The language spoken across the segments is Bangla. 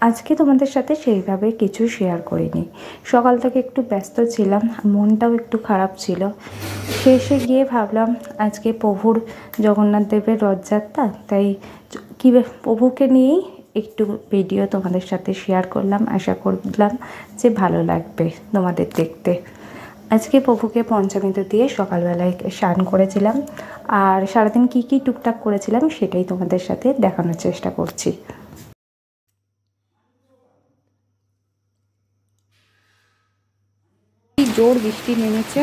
আজকে তোমাদের সাথে সেইভাবে কিছু শেয়ার করিনি। সকাল থেকে একটু ব্যস্ত ছিলাম, মনটাও একটু খারাপ ছিল। শেষে গিয়ে ভাবলাম আজকে প্রভুর জগন্নাথ দেবের রথযাত্রা, তাই কী প্রভুকে নিয়েই একটু ভিডিও তোমাদের সাথে শেয়ার করলাম। আশা করলাম যে ভালো লাগবে তোমাদের দেখতে। আজকে প্রভুকে পঞ্চামৃত দিয়ে সকালবেলায় স্নান করেছিলাম, আর সারাদিন কী কী টুকটাক করেছিলাম সেটাই তোমাদের সাথে দেখানোর চেষ্টা করছি। জোর বৃষ্টি নেমেছে,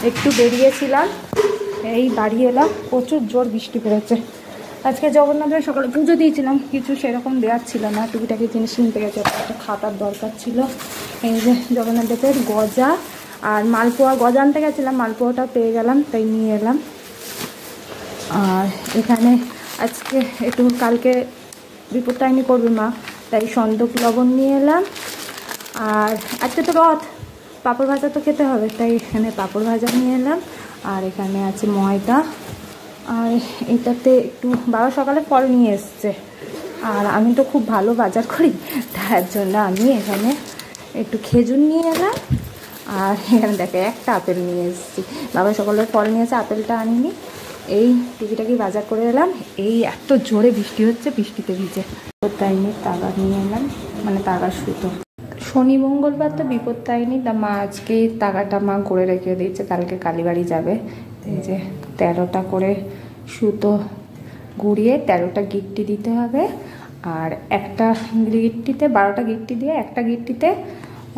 একটু বেরিয়েছিলাম, এই বাড়ি এলাম, প্রচুর জোর বৃষ্টি পড়েছে। আজকে জগন্নাথের সকালে পুজো দিয়েছিলাম, কিছু সেরকম দেওয়ার ছিল না, টুকিটাকি জিনিস নিতে গেছে, একটা খাতার দরকার ছিল। এই যে জগন্নাথ দেবের গজা আর মালপোয়া, গজা আনতে গেছিলাম, মালপোয়াটা পেয়ে গেলাম তাই নিয়ে এলাম। আর এখানে আজকে একটু কালকে বিপত্তারিণী করবে মা, তাই সন্দক লবণ নিয়ে এলাম। আর আজকে তো রথ, পাঁপড় ভাজা তো খেতে হবে, তাই এখানে পাঁপড় ভাজা নিয়ে এলাম। আর এখানে আছে ময়দা, আর এটাতে একটু বাবা সকালে ফল নিয়ে এসছে, আর আমি তো খুব ভালো বাজার করি, তার জন্য আমি এখানে একটু খেজুর নিয়ে এলাম। আর এখানে দেখে একটা আপেল নিয়ে এসেছি, বাবা সকালে ফল নিয়েছে, আপেলটা আনিনি। এই টুকিটাকি বাজার করে এলাম। এই এত জোরে বৃষ্টি হচ্ছে, বৃষ্টিতে ভিজে। তাই নিয়ে তাগা নিয়ে এলাম, মানে তাগার সুতো। শনি মঙ্গলবার তো বিপত্তারিণী, তা মা আজকে তাগাটা মা করে রেখে দিয়েছে, কালকে কালীবাড়ি যাবে। এই যে 13টা করে সুতো গুড়িয়ে 13টা গিট্টি দিতে হবে, আর একটা গিট্টিতে 12টা গিট্টি দিয়ে একটা গিট্টিতে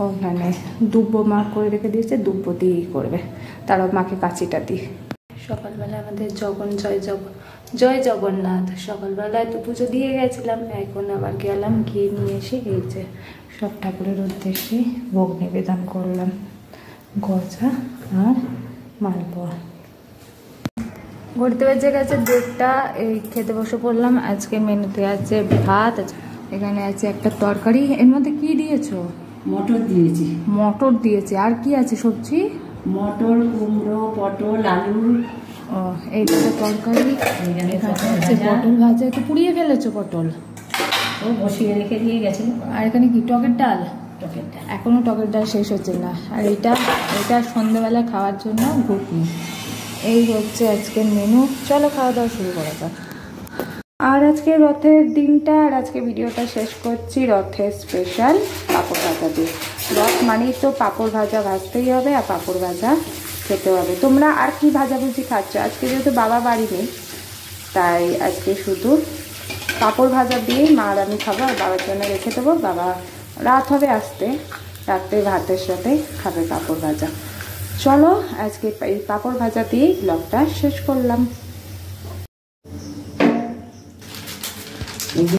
ওখানে দুব্বো মা করে রেখে দিয়েছে, দুব্বো দিয়েই করবে। তারও মাকে কাঁচিটা দিই। সকালবেলা আমাদের জয় জগন্নাথ, সকালবেলায় তো পুজো দিয়ে গেছিলাম, এখন আবার গেলাম, গিয়ে নিয়ে এসে এই যে সব ঠাকুরের উদ্দেশ্যে ভোগ নিবেদন করলাম, গজা আর মালপোয়া। ঘুরতে বেজে গেছে 1:30, এই খেতে বসে পড়লাম। আজকে মেনুতে আছে ভাত, এখানে আছে একটা তরকারি। এর মধ্যে কি দিয়েছো? মটর দিয়েছি। মটর দিয়েছে, আর কি আছে সবজি? মটর, কুমড়ো, পটল, আলু। ও, এইটা তরকারি। পটল ভাজা, একটু পুড়িয়ে ফেলেছো পটল? ও বসিয়ে রেখে দিয়ে গেছিল। আর এখানে কি টকের ডাল? টকের ডাল এখনো টকের ডাল শেষ হচ্ছে না। আর এটা সন্ধ্যেবেলা খাওয়ার জন্য ঘুগনি। এই হচ্ছে আজকের মেনু। চলো খাওয়া দাওয়া শুরু করা যাক। আর আজকে রথের দিনটা, আর আজকে ভিডিওটা শেষ করছি রথের স্পেশাল পাঁপড় ভাজা দিয়ে। রথ মানেই তো পাঁপড় ভাজা ভাজতেই হবে, আর পাঁপড় ভাজা খেতে হবে। তোমরা আর কি ভাজাভুজি খাচ্ছ? আজকে যেহেতু বাবা বাড়ি নেই, তাই আজকে শুধু পাঁপড় ভাজা দিয়েই মা আর আমি খাবো, আর বাবার জন্য রেখে দেবো। বাবা রাত হবে আসতে, রাত্রে ভাতের সাথে খাবে পাঁপড় ভাজা। চলো আজকে এই পাঁপড় ভাজা দিয়েই ব্লগটা শেষ করলাম।